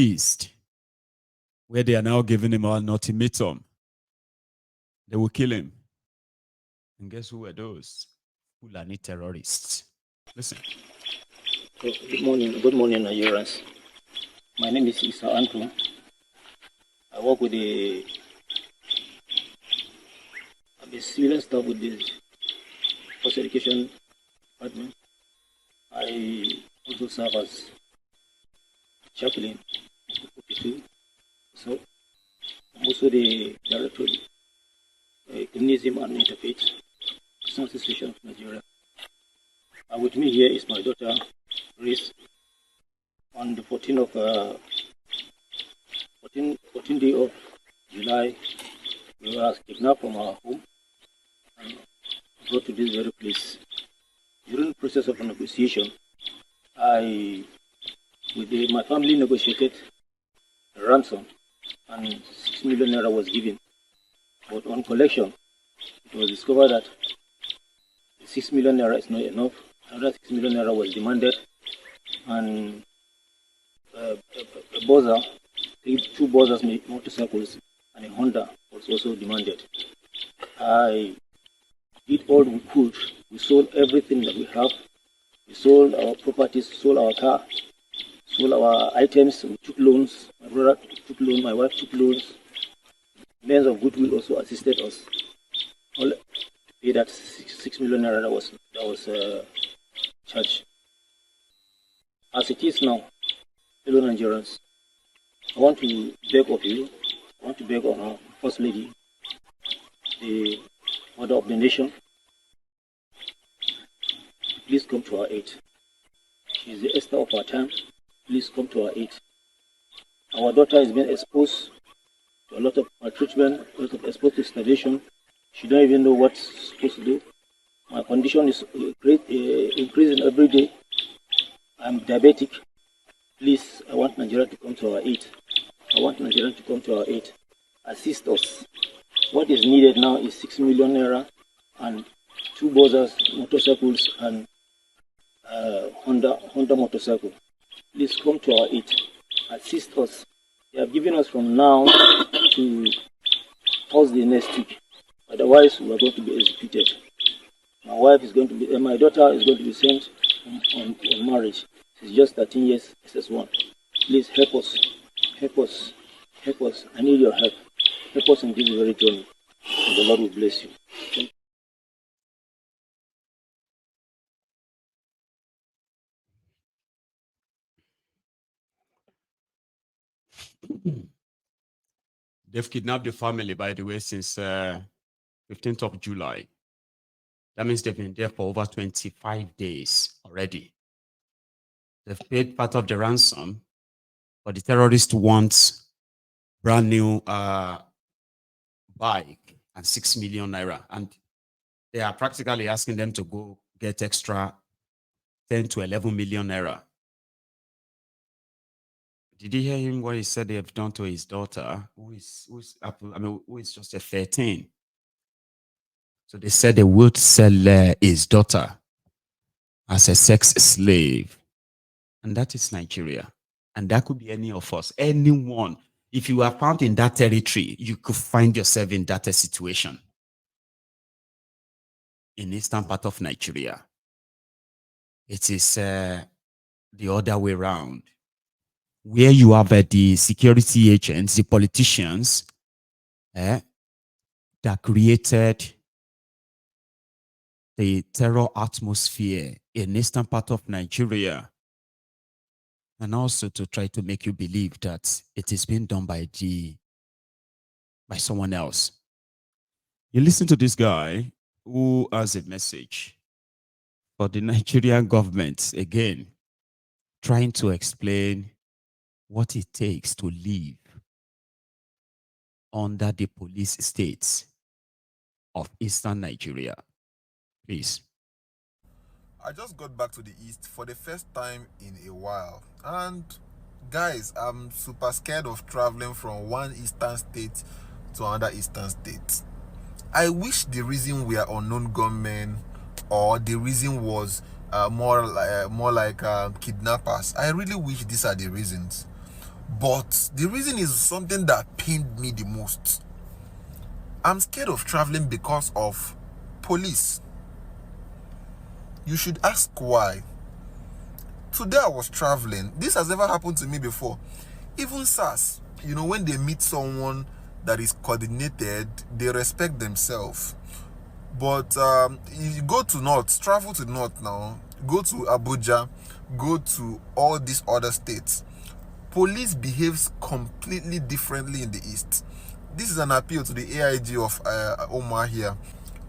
East, where they are now giving him an ultimatum. They will kill him. And guess who were those? Fulani terrorists. Listen. Good morning, Nigerians. My name is Isa Andrew. I work with I'm a civilian staff with the Post Education Department. I also serve as chaplain. So I'm also the director of Communism and Interfaith Association of Nigeria. With me here is my daughter, Grace. On the 14th day of July, we were kidnapped from our home and brought to this very place. During the process of negotiation, my family negotiated a ransom and 6 million naira was given. But on collection, it was discovered that 6 million naira is not enough. Another 6 million naira was demanded, and a buzzer, two buzzers, motorcycles, and a Honda was also demanded. I did all we could. We sold everything that we have. We sold our properties, sold our car, sold our items. We took loans. My brother took loans. My wife took loans. Men of goodwill also assisted us. All to pay that 6 million naira that was charged. As it is now, fellow Nigerians, I want to beg of you. I want to beg on our First Lady, the Mother of the Nation. Please come to our aid. She is the Esther of our time. Please come to our aid. Our daughter has been exposed to a lot of maltreatment, a lot of exposed to starvation. She don't even know what she's supposed to do. My condition is increasing every day. I'm diabetic. Please, I want Nigeria to come to our aid. I want Nigeria to come to our aid. Assist us. What is needed now is 6 million naira and 2 buzzers, motorcycles, and Honda motorcycle. Please come to our aid. Assist us. They have given us from now to Thursday next week. Otherwise, we are going to be executed. My daughter is going to be sent on marriage. She's just 13 years, SS1. Please help us. Help us. Help us. I need your help. Help us in this very journey. And the Lord will bless you. They've kidnapped the family, by the way, since 15th of July. That means they've been there for over 25 days already. They've paid part of the ransom, but the terrorists want brand new bike and 6 million naira. And they are practically asking them to go get extra 10 to 11 million naira. Did you hear him what he said they have done to his daughter, who is just a 13? So they said they would sell his daughter as a sex slave. And that is Nigeria. And that could be any of us, anyone. If you are found in that territory, you could find yourself in that situation. In eastern part of Nigeria, it is the other way around, where you have the security agents, the politicians that created the terror atmosphere in eastern part of Nigeria, and also to try to make you believe that it is being done by someone else. You listen to this guy who has a message for the Nigerian government, again, trying to explain what it takes to live under the police states of eastern Nigeria. Please. I just got back to the East for the first time in a while. And guys, I'm super scared of traveling from one eastern state to another eastern state. I wish the reason we are unknown gunmen, or the reason was more like kidnappers. I really wish these are the reasons. But the reason is something that pained me the most. I'm scared of traveling because of police. You should ask why. Today I was traveling. This has never happened to me before. Even SARS, when they meet someone that is coordinated, they respect themselves. But if you go to North, travel to North now, go to Abuja, go to all these other states, police behaves completely differently in the East. This is an appeal to the AIG of Omar here.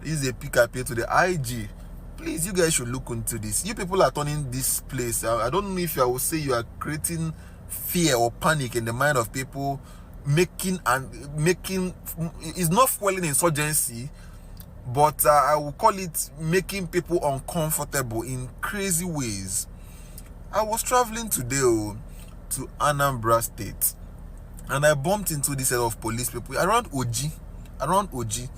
This is a big appeal to the IG. Please, you guys should look into this. You people are turning this place. I don't know if I will say you are creating fear or panic in the mind of people, making it's not fueling insurgency, but I will call it making people uncomfortable in crazy ways. I was traveling today to Anambra State, and I bumped into this set of police people around OG.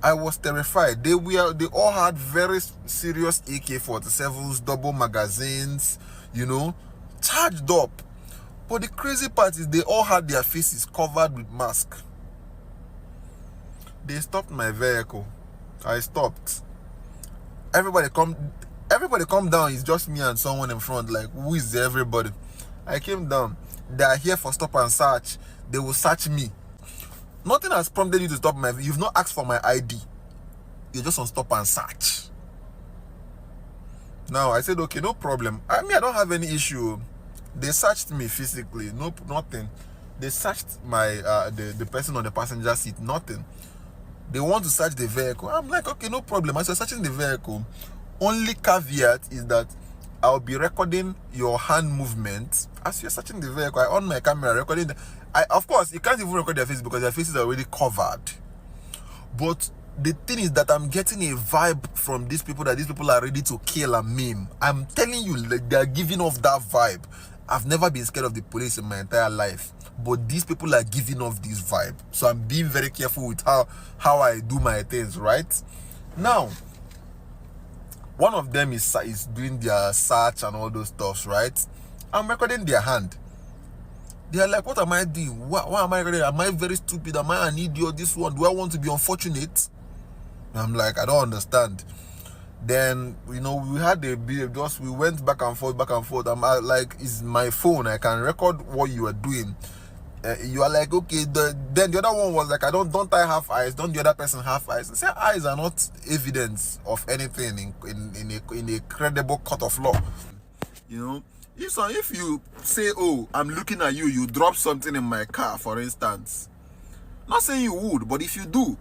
I was terrified. They all had very serious AK-47s, double magazines, charged up. But the crazy part is they all had their faces covered with masks. They stopped my vehicle. I stopped. Everybody come down. It's just me and someone in front. Like, who is everybody? I came down. They are here for stop and search. They will search me. Nothing has prompted you to stop my. You've not asked for my ID. You're just on stop and search. Now I said, okay, no problem. I don't have any issue. They searched me physically. Nothing. They searched my the person on the passenger seat. Nothing. They want to search the vehicle. I'm like, okay, no problem. As you're searching the vehicle, only caveat is that I'll be recording your hand movement as you're searching the vehicle. I on my camera recording. Of course, you can't even record their face because their faces are already covered. But the thing is that I'm getting a vibe from these people that these people are ready to kill and maim. I'm telling you, like, they're giving off that vibe. I've never been scared of the police in my entire life, but these people are giving off this vibe. So I'm being very careful with how I do my things, right? Now, one of them is doing their search and all those stuffs, right? I'm recording their hand. They are like, what am I doing? Why am I recording? Am I very stupid? Am I an idiot? This one? Do I want to be unfortunate? I'm like, I don't understand. Then, we had we went back and forth. I'm like, it's my phone. I can record what you are doing. You are like, okay. Then the other one was like, don't I have eyes? Don't the other person have eyes? I say, eyes are not evidence of anything in a credible court of law. If you say, oh, I'm looking at you, you drop something in my car, for instance. Not saying you would, but if you do,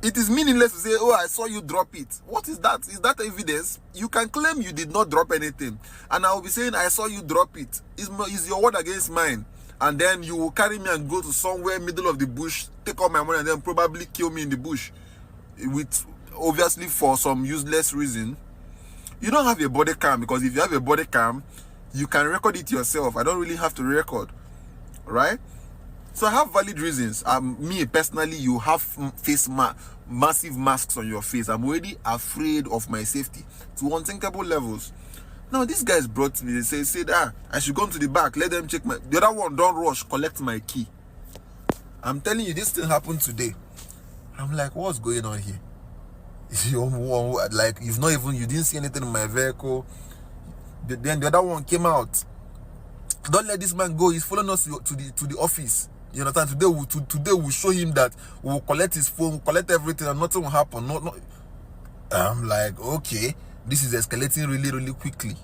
it is meaningless to say, oh, I saw you drop it. What is that? Is that evidence? You can claim you did not drop anything, and I will be saying, I saw you drop it. Is your word against mine? And then you will carry me and go to somewhere middle of the bush, take all my money, and then probably kill me in the bush, with obviously for some useless reason. You don't have a body cam, because if you have a body cam, you can record it yourself. I don't really have to record, right? So I have valid reasons. Me personally, you have massive masks on your face. I'm already afraid of my safety to unthinkable levels. Now these guys brought me. They said, I should go to the back. Let them check my. The other one, don't rush. Collect my key. I'm telling you, this thing happened today. I'm like, what's going on here? Like, you didn't see anything in my vehicle. Then the other one came out. Don't let this man go. He's following us to the office. You understand? Today we'll show him that we'll collect his phone, we'll collect everything, and nothing will happen. No. I'm like, okay, this is escalating really, really quickly.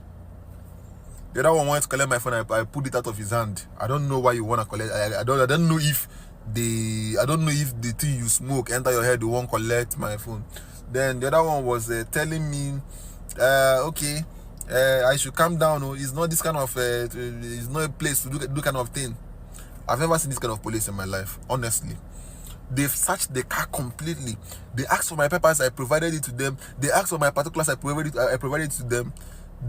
The other one wanted to collect my phone. I pulled it out of his hand. I don't know why you want to collect. I don't know if the thing you smoke enter your head, you won't collect my phone. Then the other one was telling me, okay, I should calm down. It's not this kind of it's not a place to do kind of thing. I've never seen this kind of police in my life, honestly. They've searched the car completely. They asked for my papers, I provided it to them. They asked for my particulars, I provided it to them.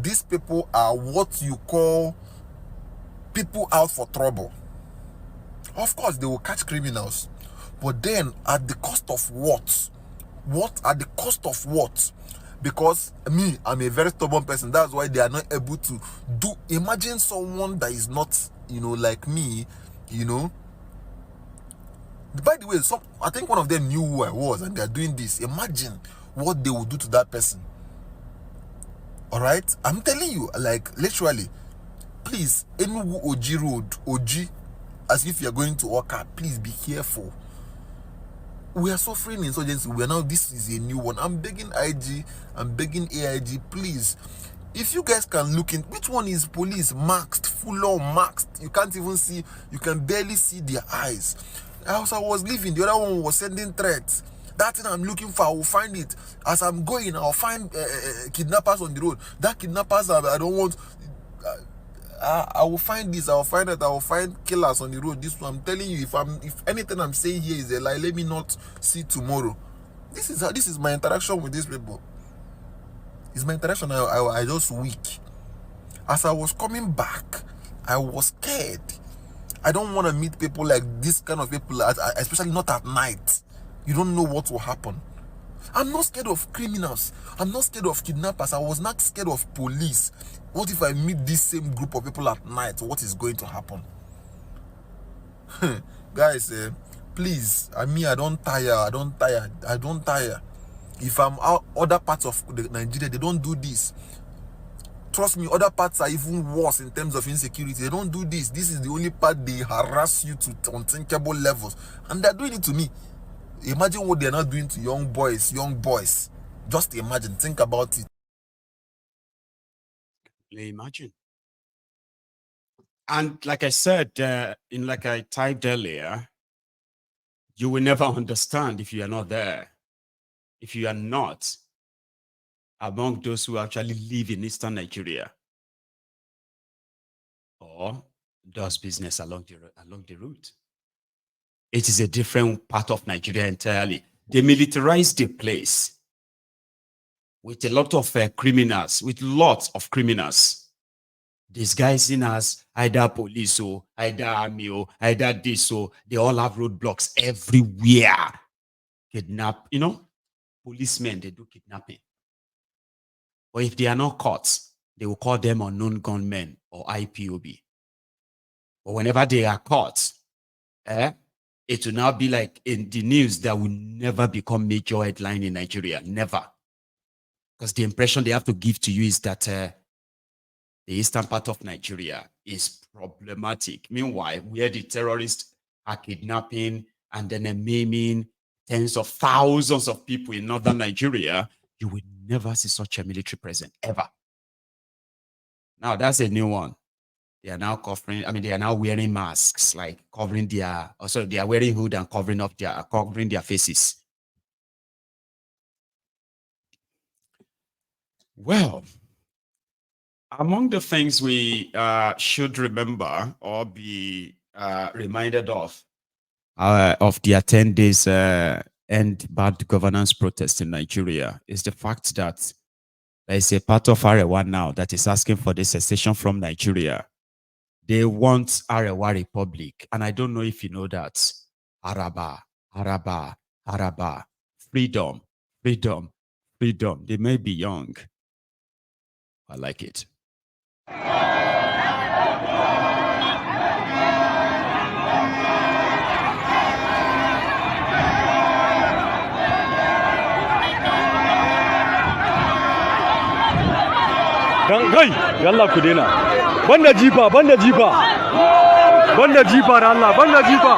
These people are what you call people out for trouble. Of course, they will catch criminals, but then at the cost of what? At the cost of what? Because I'm a very stubborn person. That's why they are not able to do. Imagine someone that is not like me, By the way, I think one of them knew who I was, and they're doing this. Imagine what they would do to that person. All right, I'm telling you, like literally. Please, Enugu Oji Road, Oji, as if you're going to Oka. Please be careful. We are suffering insurgency. This is a new one. I'm begging IG, I'm begging AIG, please. If you guys can look in, which one is police masked, full on masked? You can't even see, you can barely see their eyes. As I was leaving, the other one was sending threats. That thing I'm looking for, I will find it. As I'm going, I'll find kidnappers on the road. That kidnappers, I don't want. I will find this, I will find that, I will find killers on the road. This one, I'm telling you, if anything I'm saying here is a lie, let me not see tomorrow. This is my interaction with these people. It's my interaction. I just weak. As I was coming back, I was scared. I don't want to meet people like this kind of people, especially not at night. You don't know what will happen. I'm not scared of criminals. I'm not scared of kidnappers. I was not scared of police. What if I meet this same group of people at night? What is going to happen? Guys, please, I don't tire. If I'm out other parts of Nigeria, they don't do this. Trust me, other parts are even worse in terms of insecurity. They don't do this. This is the only part they harass you to unthinkable levels. And they're doing it to me. Imagine what they're not doing to young boys. Just imagine, think about it. Imagine. And like I said, like I typed earlier, you will never understand if you are not there. If you are not among those who actually live in Eastern Nigeria or does business along the route. It is a different part of Nigeria entirely. They militarized the place with a lot of criminals, disguising as either police or either army or either this, or they all have roadblocks everywhere. Kidnap, policemen, they do kidnapping. Or if they are not caught, they will call them unknown gunmen or IPOB. But whenever they are caught, it will now be like in the news that will never become major headline in Nigeria. Never. Because the impression they have to give to you is that the eastern part of Nigeria is problematic. Meanwhile, where the terrorists are kidnapping and then maiming tens of thousands of people in northern Nigeria, you will never see such a military presence, ever. Now, that's a new one. They are now they are now wearing masks, like covering they are wearing hood and covering their faces. Well, among the things we should remember or be reminded of their 10 days end bad governance protest in Nigeria is the fact that there is a part of Arewa now that is asking for the secession from Nigeria. They want Arewa Republic. And I don't know if you know that. Araba, Araba, Araba. Freedom, freedom, freedom. They may be young. I like it. Dan kai yalla ku dena banda jifa da Allah banda jifa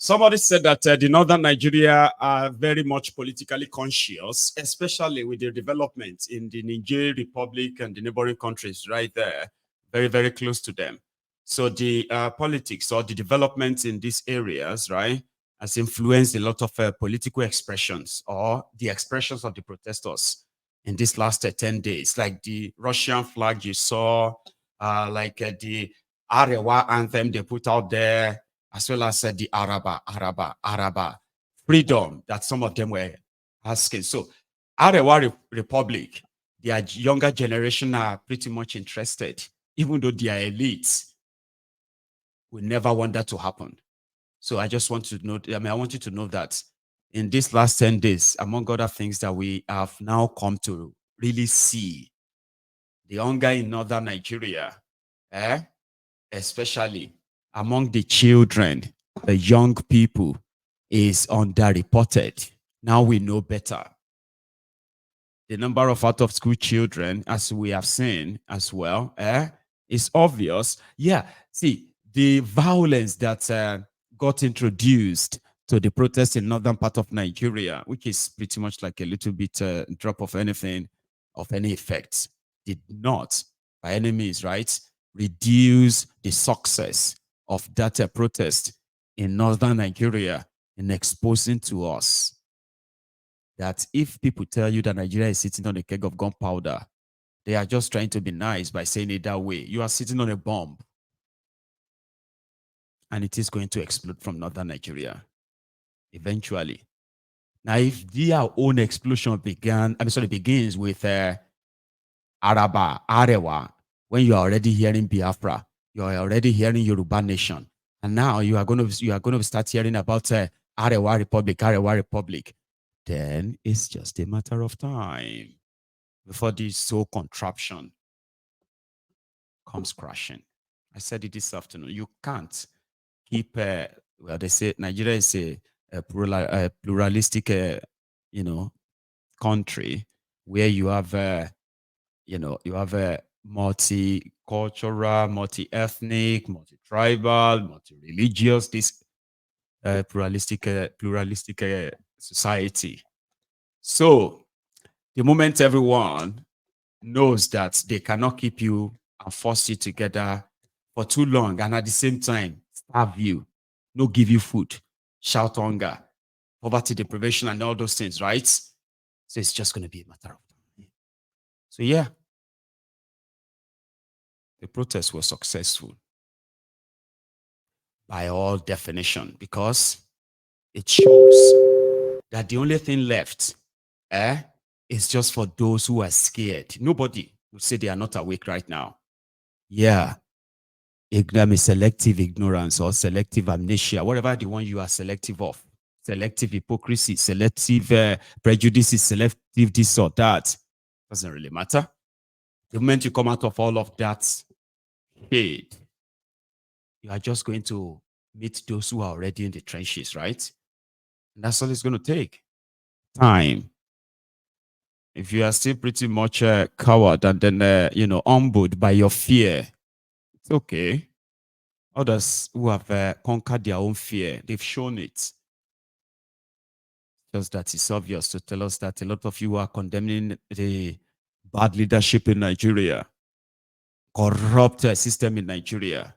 Somebody said that the northern Nigeria are very much politically conscious, especially with the development in the Niger Republic and the neighboring countries right there, very, very close to them. So the politics or the developments in these areas, right, has influenced a lot of political expressions or the expressions of the protesters in these last 10 days, like the Russian flag you saw, the Arewa anthem they put out there, as well as the Araba, freedom that some of them were asking. So Arewa Republic, their younger generation are pretty much interested, even though they are elites. We never want that to happen. So I just want to know, I want you to know that in these last 10 days, among other things that we have now come to really see, the hunger in northern Nigeria, especially among the children, the young people, is underreported. Now we know better. The number of out of school children, as we have seen as well, is obvious. Yeah, see, the violence that got introduced to the protests in northern part of Nigeria, which is pretty much like a little bit drop of anything of any effect, did not by any means, right, reduce the success of that protest in northern Nigeria in exposing to us that if people tell you that Nigeria is sitting on a keg of gunpowder, they are just trying to be nice by saying it that way. You are sitting on a bomb. And it is going to explode from northern Nigeria eventually. Now, if their own explosion begins with Araba, Arewa, when you are already hearing Biafra, you are already hearing Yoruba Nation, and now you are going to start hearing about Arewa Republic, then it's just a matter of time before this whole contraption comes crashing. I said it this afternoon. You can't keep, well, they say Nigeria is a pluralistic, country where you have, you have a multicultural, multi-ethnic, multi-tribal, multi-religious, this pluralistic society. So the moment everyone knows that they cannot keep you and force you together for too long, and at the same time starve you, no give you food, shout hunger, poverty, deprivation, and all those things, right? So it's just going to be a matter of time. So yeah, the protests were successful by all definition, because it shows that the only thing left is just for those who are scared. Nobody will say they are not awake right now. Yeah. Selective ignorance or selective amnesia, whatever the one you are selective of, selective hypocrisy, selective prejudices, selective this or that, doesn't really matter. The moment you come out of all of that shade, you are just going to meet those who are already in the trenches, right? And that's all it's going to take. Time. If you are still pretty much a coward and then, humbled by your fear, it's okay. Others who have conquered their own fear, they've shown it. Just that it's obvious to tell us that a lot of you are condemning the bad leadership in Nigeria, corrupt system in Nigeria.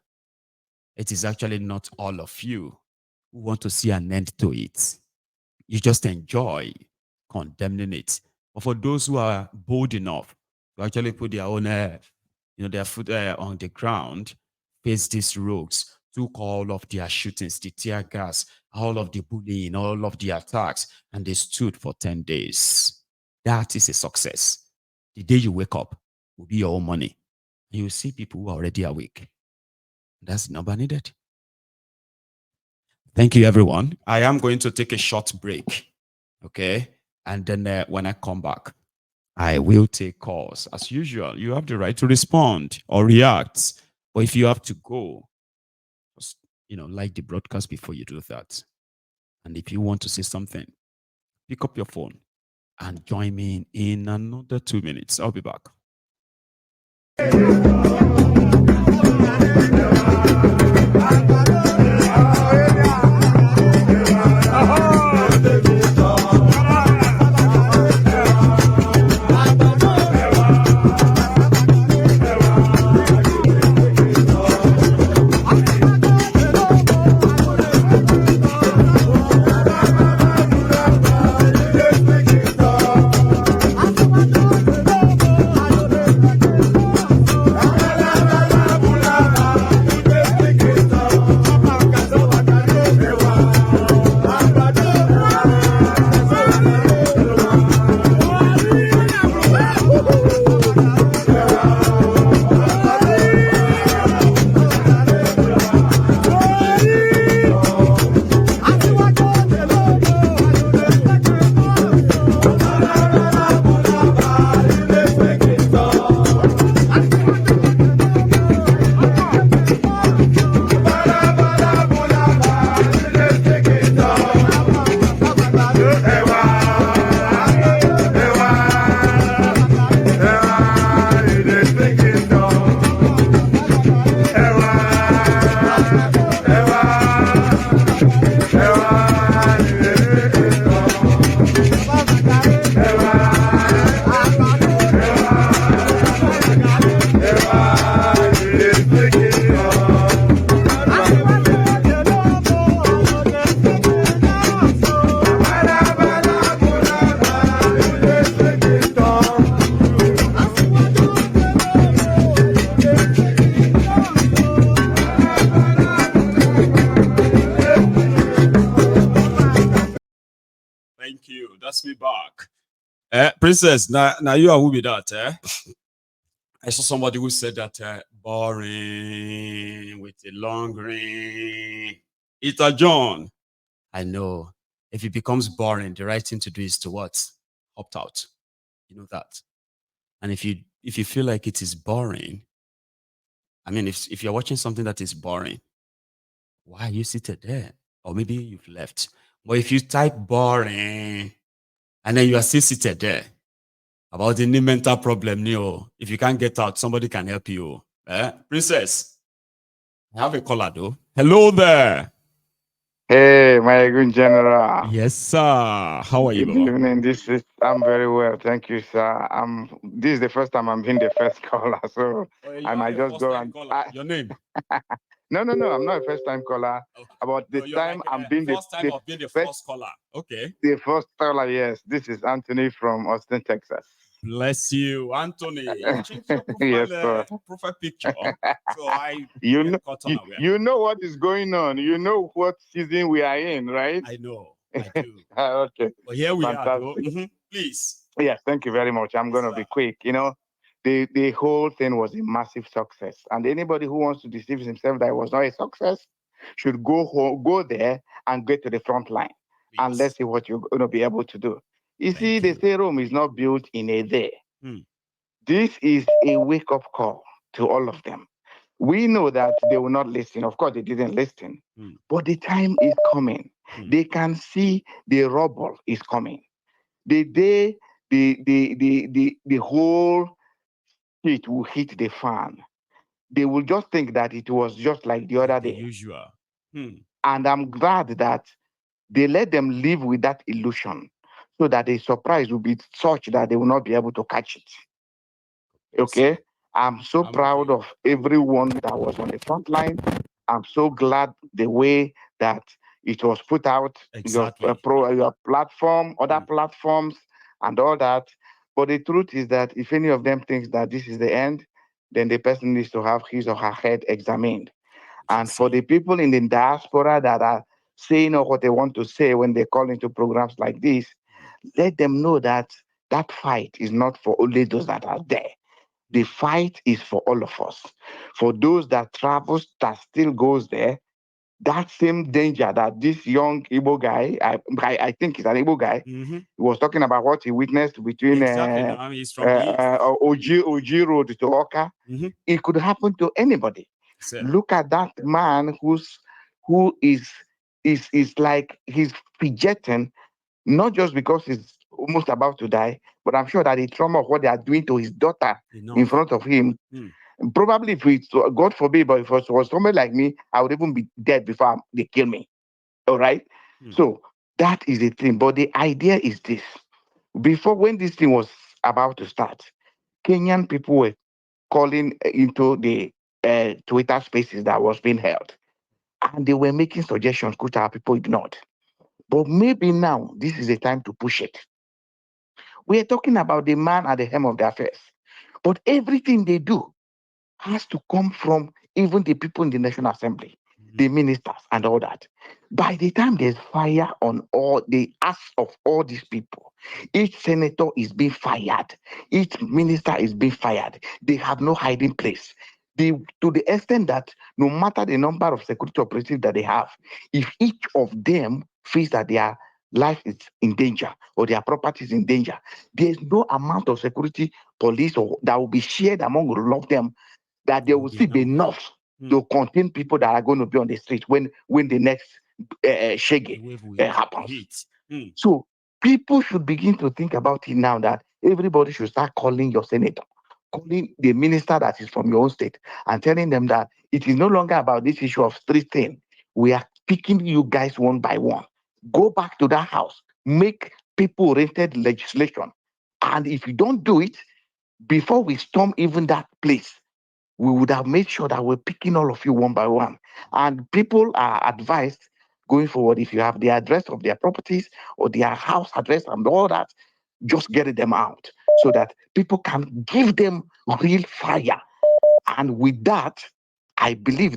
It is actually not all of you who want to see an end to it. You just enjoy condemning it. But for those who are bold enough to actually put their own, their foot on the ground, face these rogues, took all of their shootings, the tear gas, all of the bullying, all of the attacks, and they stood for 10 days. That is a success. The day you wake up will be your own money. You will see people who are already awake. That's the number needed. Thank you, everyone. I am going to take a short break, okay? And then when I come back, I will take calls. As usual, you have the right to respond or react. But if you have to go, just, like the broadcast before you do that. And if you want to say something, pick up your phone and join me in another 2 minutes. I'll be back. you. That's me back. Princess, now you are who with that, I saw somebody who said that boring with a long ring. It's a John. I know. If it becomes boring, the right thing to do is to what? Opt out. You know that. And if you feel like it is boring, I mean, if you're watching something that is boring, why are you seated there? Or maybe you've left. But if you type boring and then you are still seated there, about the new mental problem, Neo. If you can't get out, somebody can help you. Princess, I have a caller though. Hello there. Hey, my good general. Yes, sir. How are you, Good bro? evening. I'm very well, thank you, sir. This is the first time I'm being the first caller, so Oh, you I are might a just first go time and. caller. Your name? No, I'm not a first time caller. Okay. About the No, you're time like I'm being first time of being the first, first caller. Okay. the first caller. Yes, this is Anthony from Austin, Texas. Bless you, Anthony. You've changed your Yes, sir. profile picture, so I You get know, caught you, unaware. you know what is going on. You know what season we are in, right? I know, I do. Okay, But here we are, though. fantastic. Please. Yes, thank you very much. I'm Yes, going to sir. be quick. The whole thing was a massive success, and anybody who wants to deceive himself that it was not a success should go there and get to the front line, and let's Please. see what you're going to be able to do. You see, Thank they you. say Rome is not built in a day. Hmm. This is a wake-up call to all of them. We know that they will not listen. Of course, they didn't listen, Hmm. but the time is coming. Hmm. They can see the rubble is coming. The day the whole shit will hit the fan, they will just think that it was just like the other Like the day. usual. Hmm. And I'm glad that they let them live with that illusion so that the surprise will be such that they will not be able to catch it. Okay? I'm so I'm with proud you. of everyone that was on the front line. I'm so glad the way that it was put out, Exactly. your platform, other Hmm. platforms, and all that. But the truth is that if any of them thinks that this is the end, then the person needs to have his or her head examined. And Yes, for sir. the people in the diaspora that are saying what they want to say when they call into programs like this, let them know that that fight is not for only those that are there. The fight is for all of us. For those that travels, that still goes there, that same danger that this young Igbo guy, I think he's an Igbo guy, Mm-hmm. he was talking about what he witnessed between Exactly. Now he's from the east. OG Road to Oka. Mm-hmm. It could happen to anybody. Sir. Look at that man who is like he's fidgeting, not just because he's almost about to die, but I'm sure that the trauma of what they are doing to his daughter in Enough. front of him. Hmm. Probably if it's God forbid, but if it was somebody like me, I would even be dead before they kill me. All right. Hmm. So that is the thing. But the idea is this: before, when this thing was about to start, Kenyan people were calling into the Twitter spaces that was being held, and they were making suggestions which our people ignored. But maybe now this is the time to push it. We are talking about the man at the helm of the affairs, but everything they do has to come from even the people in the National Assembly, Mm-hmm. the ministers, and all that. By the time there's fire on all the ass of all these people, each senator is being fired, each minister is being fired. They have no hiding place. To the extent that no matter the number of security operatives that they have, if each of them feels that their life is in danger or their property is in danger, there's no amount of security police or that will be shared among all of them that there That will will be still be enough. enough Hmm. to contain people that are going to be on the street when the next The shege wave will happens. hit. Hmm. So people should begin to think about it now that everybody should start calling your senator, calling the minister that is from your own state, and telling them that it is no longer about this issue of street thing. We are picking you guys one by one. Go back to that house, make people oriented legislation. And if you don't do it, before we storm even that place, we would have made sure that we're picking all of you one by one. And people are advised going forward, if you have the address of their properties or their house address and all that, just get them out so that people can give them real fire. And with that, I believe